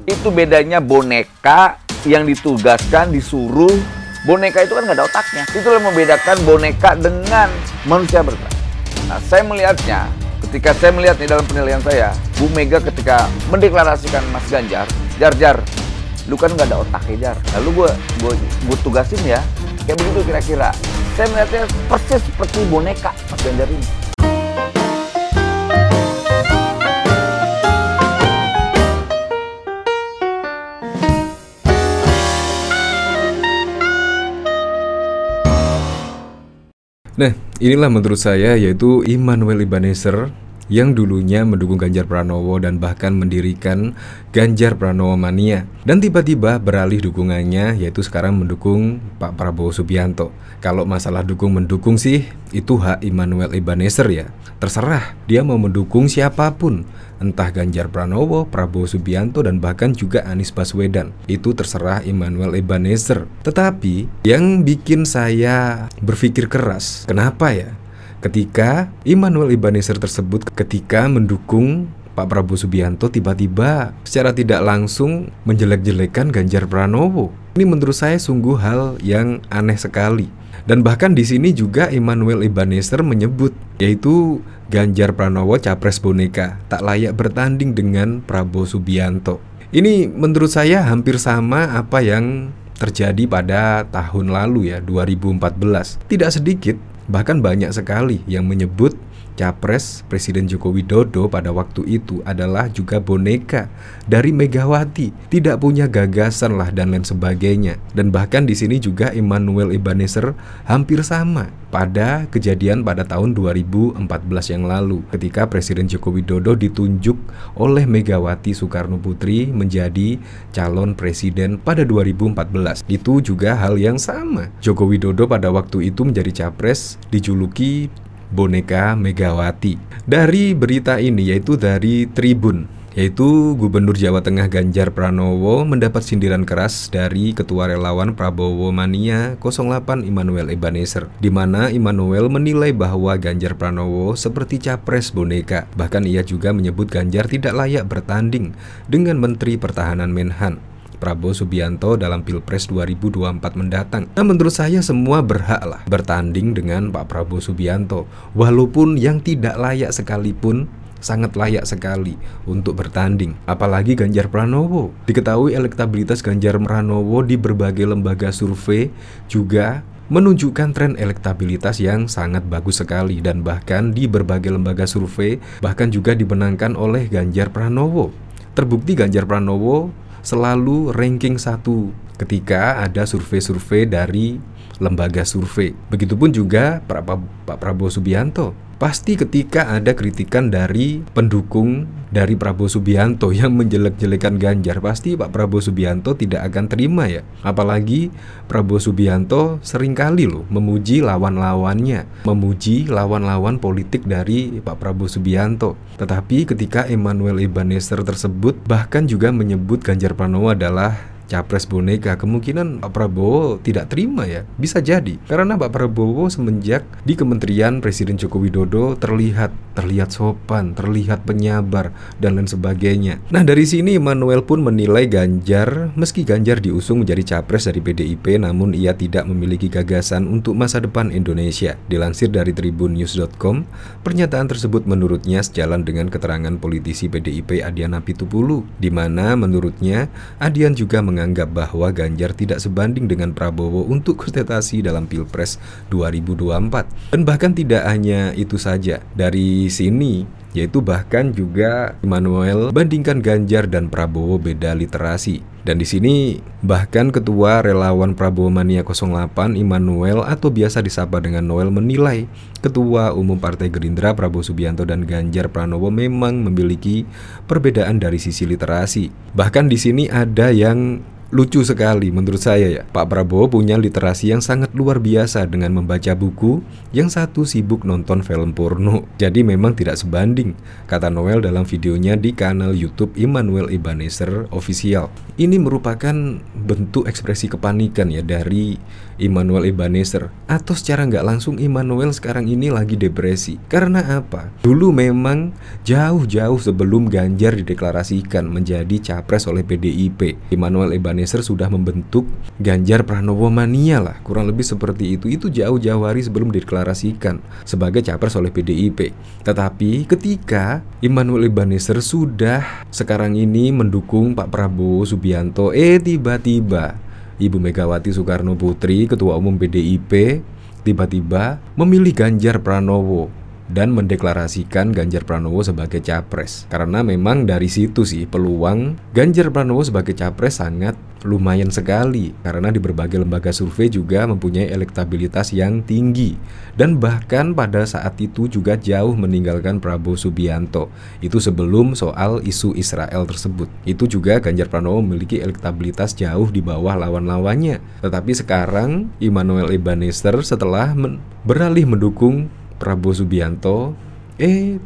Itu bedanya boneka yang ditugaskan, disuruh. Boneka itu kan nggak ada otaknya. Itulah yang membedakan boneka dengan manusia berotak. Nah, saya melihatnya, ketika saya melihat nih dalam penilaian saya, Bu Mega ketika mendeklarasikan Mas Ganjar, Jar, lu kan nggak ada otaknya, Jar. Lalu gue tugasin ya, kayak begitu kira-kira. Saya melihatnya persis seperti boneka Mas Ganjar ini. Nah, inilah menurut saya yaitu Immanuel Ebenezer yang dulunya mendukung Ganjar Pranowo dan bahkan mendirikan Ganjar Pranowo Mania, dan tiba-tiba beralih dukungannya yaitu sekarang mendukung Pak Prabowo Subianto. Kalau masalah dukung-mendukung sih itu hak Immanuel Ebenezer ya. Terserah dia mau mendukung siapapun, entah Ganjar Pranowo, Prabowo Subianto, dan bahkan juga Anies Baswedan. Itu terserah Immanuel Ebenezer. Tetapi yang bikin saya berpikir keras, kenapa ya? Ketika Immanuel Ebenezer tersebut ketika mendukung Pak Prabowo Subianto tiba-tiba secara tidak langsung menjelek-jelekan Ganjar Pranowo. Ini menurut saya sungguh hal yang aneh sekali. Dan bahkan di sini juga Immanuel Ebenezer menyebut yaitu Ganjar Pranowo capres boneka, tak layak bertanding dengan Prabowo Subianto. Ini menurut saya hampir sama apa yang terjadi pada tahun lalu ya, 2014. Tidak sedikit, bahkan banyak sekali yang menyebut capres Presiden Joko Widodo pada waktu itu adalah juga boneka dari Megawati, tidak punya gagasan lah dan lain sebagainya. Dan bahkan di sini juga Immanuel Ebenezer hampir sama pada kejadian pada tahun 2014 yang lalu ketika Presiden Joko Widodo ditunjuk oleh Megawati Soekarno Putri menjadi calon presiden pada 2014. Itu juga hal yang sama. Joko Widodo pada waktu itu menjadi capres dijuluki boneka Megawati. Dari berita ini yaitu dari Tribun, yaitu Gubernur Jawa Tengah Ganjar Pranowo mendapat sindiran keras dari Ketua Relawan Prabowo Mania 08 Immanuel Ebenezer, di mana Immanuel menilai bahwa Ganjar Pranowo seperti capres boneka. Bahkan ia juga menyebut Ganjar tidak layak bertanding dengan Menteri Pertahanan Menhan Prabowo Subianto dalam Pilpres 2024 mendatang. Nah, menurut saya semua berhak lah bertanding dengan Pak Prabowo Subianto. Walaupun yang tidak layak sekalipun sangat layak sekali untuk bertanding. Apalagi Ganjar Pranowo. Diketahui elektabilitas Ganjar Pranowo di berbagai lembaga survei juga menunjukkan tren elektabilitas yang sangat bagus sekali. Dan bahkan di berbagai lembaga survei bahkan juga dimenangkan oleh Ganjar Pranowo. Terbukti Ganjar Pranowo selalu ranking 1 ketika ada survei-survei dari lembaga survei. Begitupun juga Pak Prabowo Subianto. Pasti ketika ada kritikan dari pendukung dari Prabowo Subianto yang menjelek-jelekan Ganjar, pasti Pak Prabowo Subianto tidak akan terima ya. Apalagi Prabowo Subianto seringkali loh memuji lawan-lawannya, memuji lawan-lawan politik dari Pak Prabowo Subianto. Tetapi ketika Immanuel Ebenezer tersebut bahkan juga menyebut Ganjar Pranowo adalah capres boneka, kemungkinan Pak Prabowo tidak terima ya. Bisa jadi karena Pak Prabowo semenjak di Kementerian Presiden Joko Widodo terlihat sopan, terlihat penyabar dan lain sebagainya. Nah, dari sini Immanuel pun menilai Ganjar, meski Ganjar diusung menjadi capres dari PDIP, namun ia tidak memiliki gagasan untuk masa depan Indonesia. Dilansir dari tribunnews.com, pernyataan tersebut menurutnya sejalan dengan keterangan politisi PDIP Adian Apitupulu, di mana menurutnya Adian juga menganggap bahwa Ganjar tidak sebanding dengan Prabowo untuk kontestasi dalam Pilpres 2024. Dan bahkan tidak hanya itu saja, dari sini yaitu bahkan juga Immanuel bandingkan Ganjar dan Prabowo beda literasi. Dan di sini bahkan Ketua Relawan Prabowo Mania 08 Immanuel atau biasa disapa dengan Noel menilai Ketua Umum Partai Gerindra Prabowo Subianto dan Ganjar Pranowo memang memiliki perbedaan dari sisi literasi. Bahkan di sini ada yang lucu sekali menurut saya ya. Pak Prabowo punya literasi yang sangat luar biasa dengan membaca buku, yang satu sibuk nonton film porno. Jadi memang tidak sebanding, kata Noel dalam videonya di kanal YouTube Immanuel Ebenezer Official. Ini merupakan bentuk ekspresi kepanikan ya dari Immanuel Ebenezer. Atau secara nggak langsung Immanuel sekarang ini lagi depresi. Karena apa? Dulu memang jauh-jauh sebelum Ganjar dideklarasikan menjadi capres oleh PDIP, Immanuel Ebenezer sudah membentuk Ganjar Pranowo Mania lah, kurang lebih seperti itu. Itu jauh-jauh hari sebelum dideklarasikan sebagai capres oleh PDIP. Tetapi ketika Immanuel Ebenezer sudah sekarang ini mendukung Pak Prabowo Subianto, tiba-tiba Ibu Megawati Soekarno Putri, Ketua Umum PDIP, tiba-tiba memilih Ganjar Pranowo dan mendeklarasikan Ganjar Pranowo sebagai capres. Karena memang dari situ sih peluang Ganjar Pranowo sebagai capres sangat lumayan sekali, karena di berbagai lembaga survei juga mempunyai elektabilitas yang tinggi, dan bahkan pada saat itu juga jauh meninggalkan Prabowo Subianto. Itu sebelum soal isu Israel tersebut. Itu juga Ganjar Pranowo memiliki elektabilitas jauh di bawah lawan-lawannya. Tetapi sekarang Immanuel Ebenezer setelah beralih mendukung Prabowo Subianto,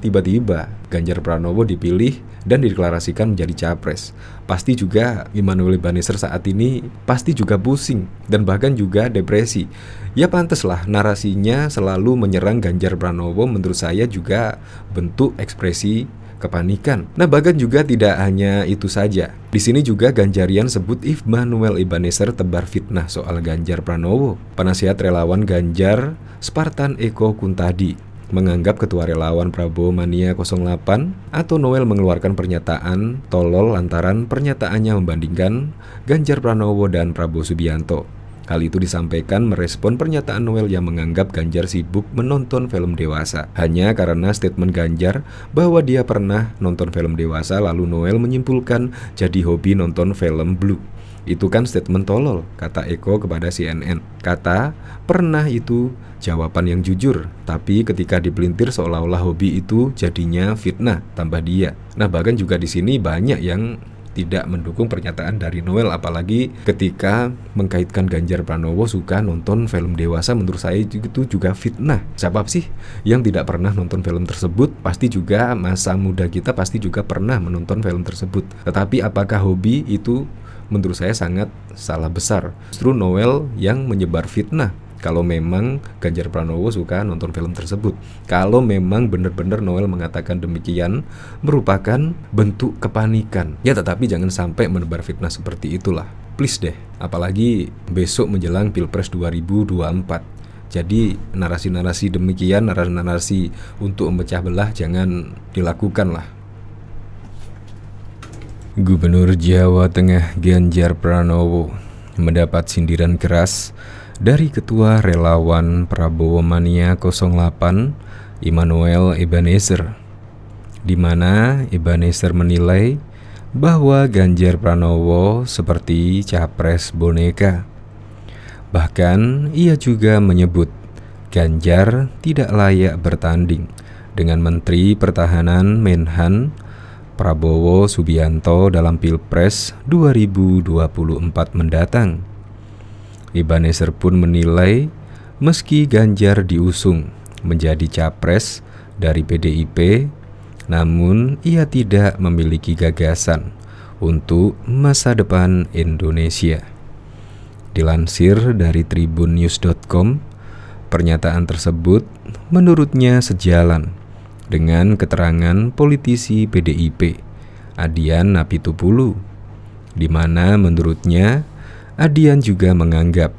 tiba-tiba Ganjar Pranowo dipilih dan dideklarasikan menjadi capres. Pasti juga Immanuel Ebenezer saat ini pasti juga pusing dan bahkan juga depresi. Ya pantaslah narasinya selalu menyerang Ganjar Pranowo, menurut saya juga bentuk ekspresi kepanikan. Nah, bahkan juga tidak hanya itu saja. Di sini juga Ganjarian sebut Immanuel Ebenezer tebar fitnah soal Ganjar Pranowo. Penasihat relawan Ganjar, Spartan Eko Kuntadi, menganggap Ketua Relawan Prabowo Mania 08 atau Noel mengeluarkan pernyataan tolol lantaran pernyataannya membandingkan Ganjar Pranowo dan Prabowo Subianto. Hal itu disampaikan merespon pernyataan Noel yang menganggap Ganjar sibuk menonton film dewasa. Hanya karena statement Ganjar bahwa dia pernah nonton film dewasa, lalu Noel menyimpulkan jadi hobi nonton film Blue. Itu kan statement tolol, kata Eko kepada CNN. Kata, pernah itu jawaban yang jujur, tapi ketika dipelintir seolah-olah hobi itu jadinya fitnah, tambah dia. Nah, bahkan juga di sini banyak yang tidak mendukung pernyataan dari Noel, apalagi ketika mengkaitkan Ganjar Pranowo suka nonton film dewasa. Menurut saya itu juga fitnah. Siapa sih yang tidak pernah nonton film tersebut? Pasti juga masa muda kita pasti juga pernah menonton film tersebut. Tetapi apakah hobi itu? Menurut saya sangat salah besar. Justru Noel yang menyebar fitnah kalau memang Ganjar Pranowo suka nonton film tersebut. Kalau memang benar-benar Noel mengatakan demikian, merupakan bentuk kepanikan. Ya, tetapi jangan sampai menebar fitnah seperti itulah. Please deh, apalagi besok menjelang Pilpres 2024. Jadi narasi-narasi demikian, narasi-narasi untuk memecah belah jangan dilakukan lah. Gubernur Jawa Tengah Ganjar Pranowo mendapat sindiran keras dari Ketua Relawan Prabowo Mania 08 Immanuel Ebenezer, di mana Ebenezer menilai bahwa Ganjar Pranowo seperti capres boneka. Bahkan ia juga menyebut Ganjar tidak layak bertanding dengan Menteri Pertahanan Menhan Prabowo Subianto dalam Pilpres 2024 mendatang. Ebenezer pun menilai meski Ganjar diusung menjadi capres dari PDIP, namun ia tidak memiliki gagasan untuk masa depan Indonesia. Dilansir dari tribunnews.com, pernyataan tersebut menurutnya sejalan dengan keterangan politisi PDIP Adian Apitupulu, di mana menurutnya Adian juga menganggap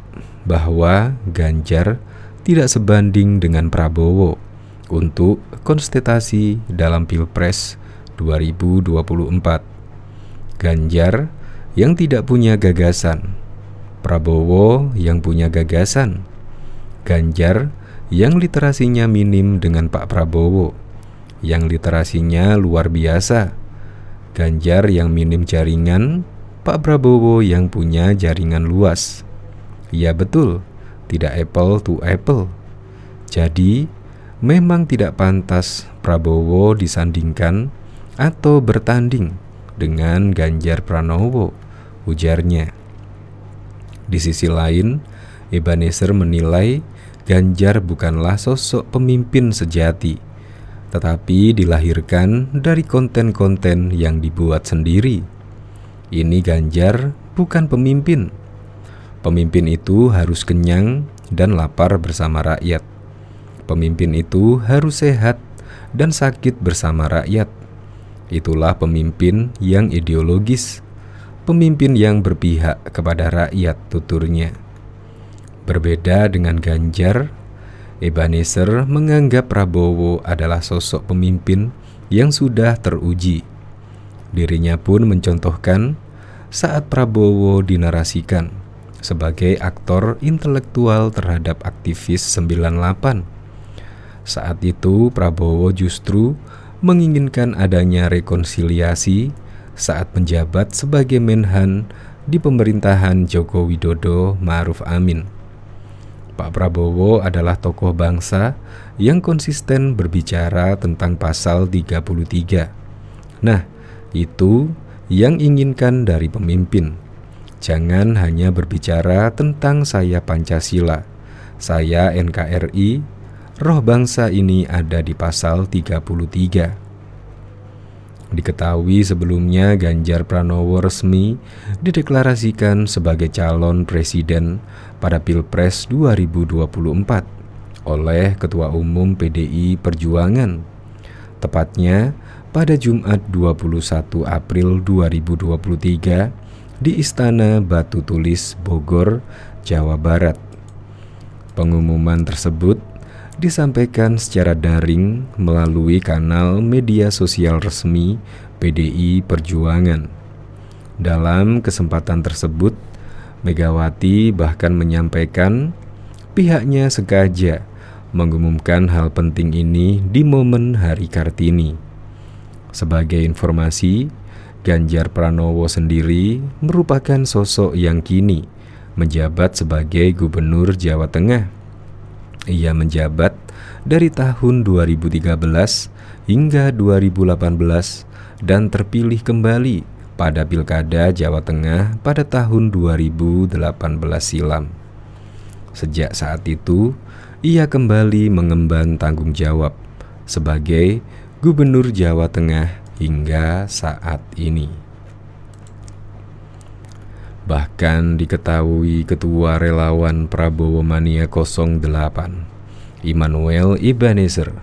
bahwa Ganjar tidak sebanding dengan Prabowo untuk kontestasi dalam Pilpres 2024. Ganjar yang tidak punya gagasan, Prabowo yang punya gagasan. Ganjar yang literasinya minim dengan Pak Prabowo, yang literasinya luar biasa. Ganjar yang minim jaringan, Pak Prabowo yang punya jaringan luas. Ya betul, tidak apple to apple. Jadi, memang tidak pantas Prabowo disandingkan atau bertanding dengan Ganjar Pranowo, ujarnya. Di sisi lain, Ebenezer menilai Ganjar bukanlah sosok pemimpin sejati, tetapi dilahirkan dari konten-konten yang dibuat sendiri. Ini Ganjar bukan pemimpin. Pemimpin itu harus kenyang dan lapar bersama rakyat. Pemimpin itu harus sehat dan sakit bersama rakyat. Itulah pemimpin yang ideologis, pemimpin yang berpihak kepada rakyat, tuturnya. Berbeda dengan Ganjar, Ebenezer menganggap Prabowo adalah sosok pemimpin yang sudah teruji. Dirinya pun mencontohkan saat Prabowo dinarasikan sebagai aktor intelektual terhadap aktivis 98. Saat itu Prabowo justru menginginkan adanya rekonsiliasi saat menjabat sebagai Menhan di pemerintahan Joko Widodo Ma'ruf Amin. Pak Prabowo adalah tokoh bangsa yang konsisten berbicara tentang pasal 33. Nah, itu yang inginkan dari pemimpin. Jangan hanya berbicara tentang saya Pancasila, saya NKRI, roh bangsa ini ada di pasal 33. Diketahui sebelumnya Ganjar Pranowo resmi dideklarasikan sebagai calon presiden pada Pilpres 2024 oleh Ketua Umum PDI Perjuangan, tepatnya pada Jumat 21 April 2023 di Istana Batu Tulis, Bogor, Jawa Barat. Pengumuman tersebut disampaikan secara daring melalui kanal media sosial resmi PDI Perjuangan. Dalam kesempatan tersebut, Megawati bahkan menyampaikan pihaknya sengaja mengumumkan hal penting ini di momen Hari Kartini. Sebagai informasi, Ganjar Pranowo sendiri merupakan sosok yang kini menjabat sebagai Gubernur Jawa Tengah. Ia menjabat dari tahun 2013 hingga 2018 dan terpilih kembali pada Pilkada Jawa Tengah pada tahun 2018 silam. Sejak saat itu, ia kembali mengemban tanggung jawab sebagai Gubernur Jawa Tengah hingga saat ini. Bahkan diketahui Ketua Relawan Prabowo Mania 08, Immanuel Ebenezer,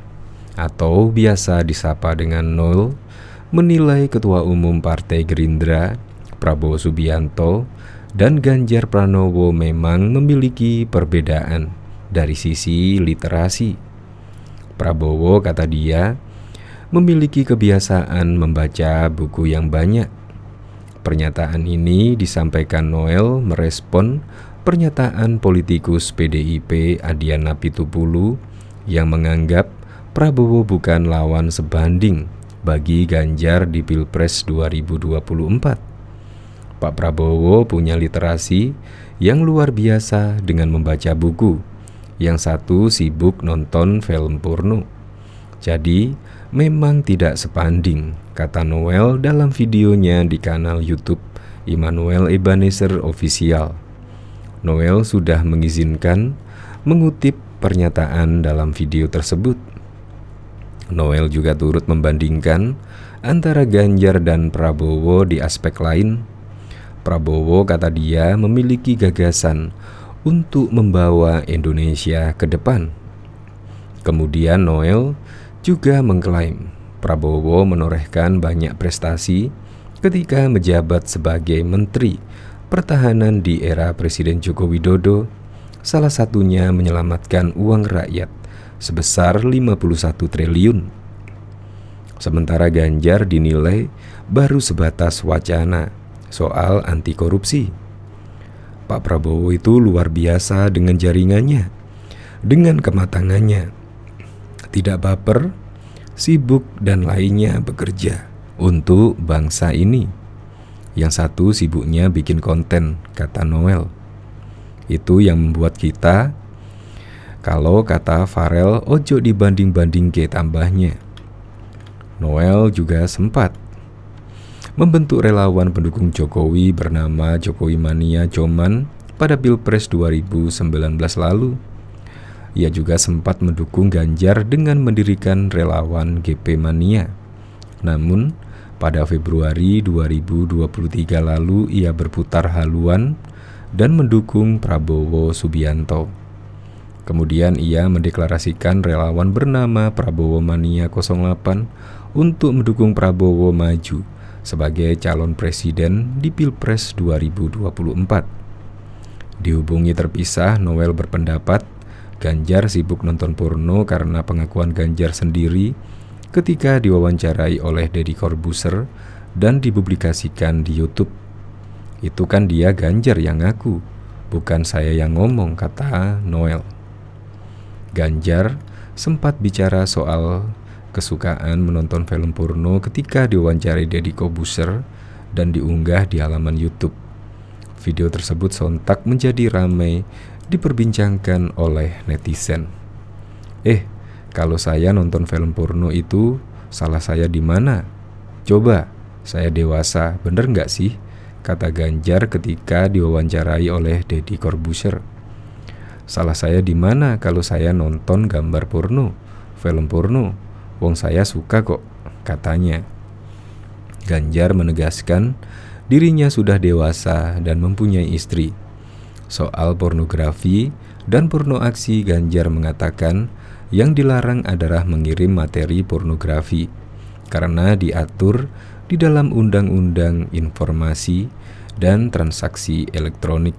atau biasa disapa dengan Nol, menilai Ketua Umum Partai Gerindra, Prabowo Subianto, dan Ganjar Pranowo memang memiliki perbedaan dari sisi literasi. Prabowo, kata dia, memiliki kebiasaan membaca buku yang banyak. Pernyataan ini disampaikan Noel merespon pernyataan politikus PDIP Adiana Pitupulu yang menganggap Prabowo bukan lawan sebanding bagi Ganjar di Pilpres 2024. Pak Prabowo punya literasi yang luar biasa dengan membaca buku, yang satu sibuk nonton film porno. Jadi, memang tidak sebanding, kata Noel dalam videonya di kanal YouTube Immanuel Ebenezer Official. Noel sudah mengizinkan mengutip pernyataan dalam video tersebut. Noel juga turut membandingkan antara Ganjar dan Prabowo di aspek lain. Prabowo, kata dia, memiliki gagasan untuk membawa Indonesia ke depan. Kemudian Noel juga mengklaim Prabowo menorehkan banyak prestasi ketika menjabat sebagai Menteri Pertahanan di era Presiden Joko Widodo, salah satunya menyelamatkan uang rakyat sebesar 51 triliun. Sementara Ganjar dinilai baru sebatas wacana soal anti korupsi. Pak Prabowo itu luar biasa dengan jaringannya, dengan kematangannya. Tidak baper, sibuk dan lainnya bekerja untuk bangsa ini. Yang satu sibuknya bikin konten, kata Noel. Itu yang membuat kita, kalau kata Farel, ojo dibanding-banding ke tambahnya. Noel juga sempat membentuk relawan pendukung Jokowi bernama Jokowi Mania Coman pada Pilpres 2019 lalu. Ia juga sempat mendukung Ganjar dengan mendirikan relawan GP Mania. Namun, pada Februari 2023 lalu ia berputar haluan dan mendukung Prabowo Subianto. Kemudian ia mendeklarasikan relawan bernama Prabowo Mania 08 untuk mendukung Prabowo maju sebagai calon presiden di Pilpres 2024. Dihubungi terpisah, Noel berpendapat Ganjar sibuk nonton porno karena pengakuan Ganjar sendiri ketika diwawancarai oleh Deddy Corbuzier dan dipublikasikan di YouTube. Itu kan dia Ganjar yang ngaku, bukan saya yang ngomong, kata Noel. Ganjar sempat bicara soal kesukaan menonton film porno ketika diwawancarai Deddy Corbuzier dan diunggah di halaman YouTube. Video tersebut sontak menjadi ramai diperbincangkan oleh netizen. Kalau saya nonton film porno itu salah saya di mana? Coba, saya dewasa, bener nggak sih? Kata Ganjar ketika diwawancarai oleh Deddy Corbuzier. Salah saya di mana kalau saya nonton gambar porno, film porno? Wong saya suka kok, katanya. Ganjar menegaskan dirinya sudah dewasa dan mempunyai istri. Soal pornografi dan porno aksi, Ganjar mengatakan yang dilarang adalah mengirim materi pornografi karena diatur di dalam Undang-Undang Informasi dan Transaksi Elektronik.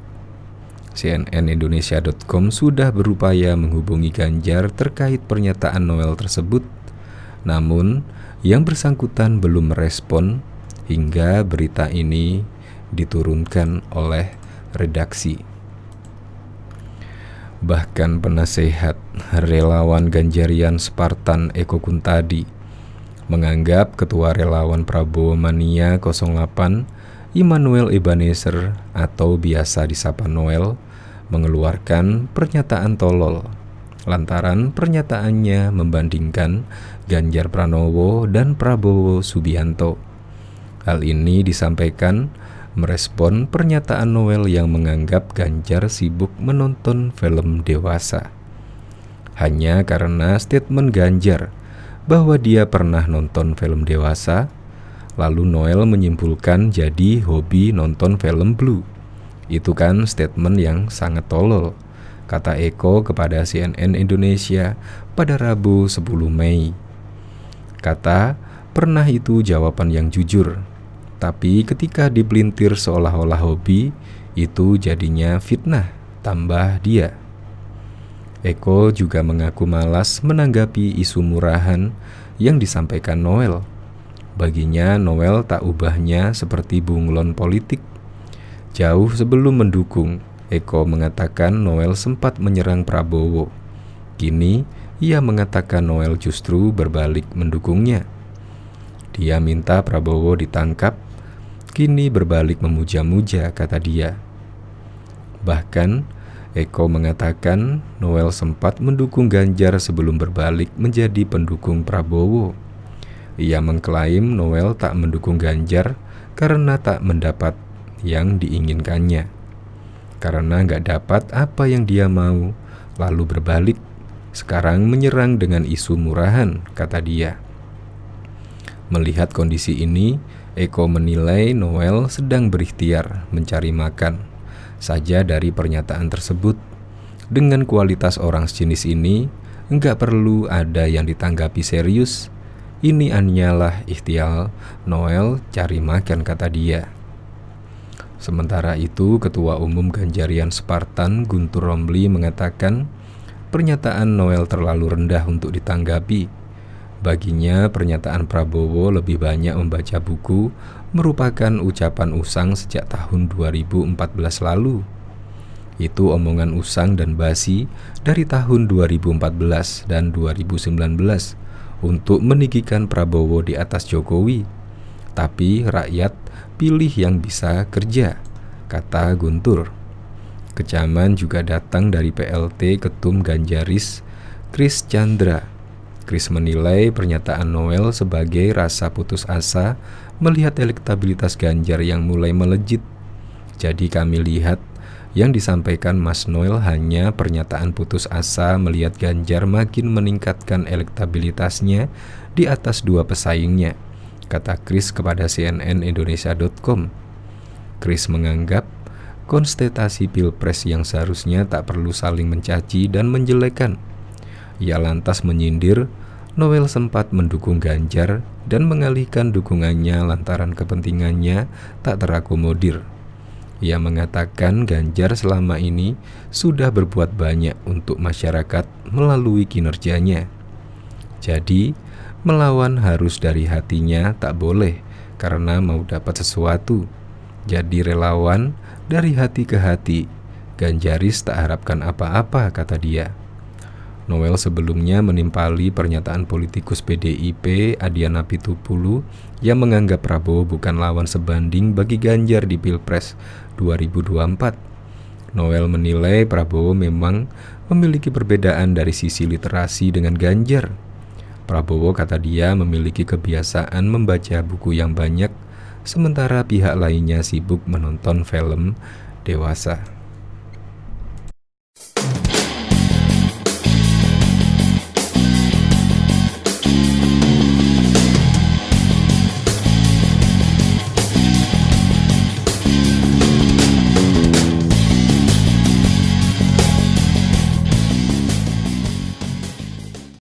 CNNindonesia.com sudah berupaya menghubungi Ganjar terkait pernyataan Noel tersebut, namun yang bersangkutan belum merespon hingga berita ini diturunkan oleh redaksi. Bahkan penasehat relawan Ganjarian Spartan Eko Kuntadi menganggap ketua relawan Prabowo Mania 08 Immanuel Ebenezer atau biasa disapa Noel mengeluarkan pernyataan tolol lantaran pernyataannya membandingkan Ganjar Pranowo dan Prabowo Subianto. Hal ini disampaikan merespon pernyataan Noel yang menganggap Ganjar sibuk menonton film dewasa. Hanya karena statement Ganjar bahwa dia pernah nonton film dewasa, lalu Noel menyimpulkan jadi hobi nonton film Blue. Itu kan statement yang sangat tolol, kata Eko kepada CNN Indonesia pada Rabu 10 Mei. Kata, pernah itu jawaban yang jujur. Tapi ketika dipelintir seolah-olah hobi, itu jadinya fitnah, tambah dia. Eko juga mengaku malas menanggapi isu murahan yang disampaikan Noel. Baginya Noel tak ubahnya seperti bunglon politik. Jauh sebelum mendukung, Eko mengatakan Noel sempat menyerang Prabowo. Kini ia mengatakan Noel justru berbalik mendukungnya. Dia minta Prabowo ditangkap, kini berbalik memuja-muja, kata dia. Bahkan, Eko mengatakan Noel sempat mendukung Ganjar sebelum berbalik menjadi pendukung Prabowo. Ia mengklaim Noel tak mendukung Ganjar karena tak mendapat yang diinginkannya. Karena nggak dapat apa yang dia mau, lalu berbalik. Sekarang menyerang dengan isu murahan, kata dia. Melihat kondisi ini, Eko menilai Noel sedang berikhtiar mencari makan saja dari pernyataan tersebut. Dengan kualitas orang sejenis ini, enggak perlu ada yang ditanggapi serius. Ini hanyalah ikhtiar Noel cari makan, kata dia. Sementara itu, Ketua Umum Ganjarian Spartan Guntur Romli mengatakan pernyataan Noel terlalu rendah untuk ditanggapi. Baginya, pernyataan Prabowo lebih banyak membaca buku merupakan ucapan usang sejak tahun 2014 lalu. Itu omongan usang dan basi dari tahun 2014 dan 2019 untuk meninggikan Prabowo di atas Jokowi. Tapi rakyat pilih yang bisa kerja, kata Guntur. Kecaman juga datang dari PLT Ketum Ganjaris, Chris Chandra. Chris menilai pernyataan Noel sebagai rasa putus asa melihat elektabilitas Ganjar yang mulai melejit. Jadi kami lihat Yang disampaikan Mas Noel hanya pernyataan putus asa melihat Ganjar makin meningkatkan elektabilitasnya di atas dua pesaingnya, kata Kris kepada cnnindonesia.com. Kris menganggap kontestasi Pilpres yang seharusnya tak perlu saling mencaci dan menjelekan. Ia lantas menyindir Noel sempat mendukung Ganjar dan mengalihkan dukungannya lantaran kepentingannya tak terakomodir. Ia mengatakan Ganjar selama ini sudah berbuat banyak untuk masyarakat melalui kinerjanya. Jadi, melawan harus dari hatinya, tak boleh karena mau dapat sesuatu. Jadi relawan dari hati ke hati. Ganjaris tak harapkan apa-apa, kata dia. Noel sebelumnya menimpali pernyataan politikus PDIP Adiana Pitupulu yang menganggap Prabowo bukan lawan sebanding bagi Ganjar di Pilpres 2024. Noel menilai Prabowo memang memiliki perbedaan dari sisi literasi dengan Ganjar. Prabowo, kata dia, memiliki kebiasaan membaca buku yang banyak, sementara pihak lainnya sibuk menonton film dewasa.